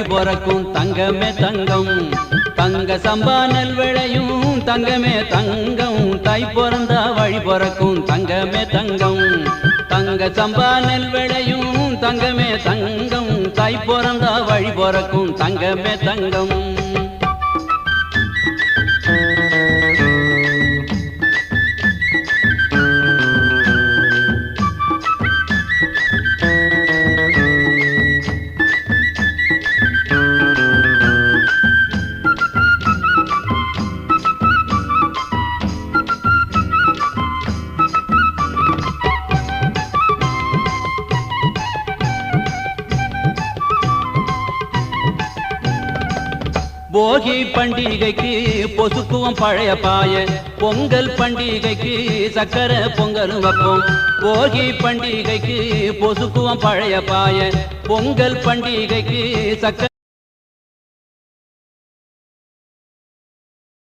பொறக்கும் தங்கமே தங்கம் தங்க சம்பா நெல் விளையும் தங்கமே தங்கம் தை பிறந்தா வழி பொறக்கும் தங்கமே தங்கம் தங்க சம்பா நெல் விளையும் தங்கமே தங்கம் தை பிறந்தா வழி பொறக்கும் தங்கமே தங்கம் போகி பண்டிகைக்கு பொசுக்குவோம் பழைய பாய பொங்கல் பண்டிகைக்கு சக்கரை பொங்கலும் வைப்போம் போகி பண்டிகைக்கு பொசுக்குவோம் பழைய பாய பொங்கல் பண்டிகைக்கு சக்கரை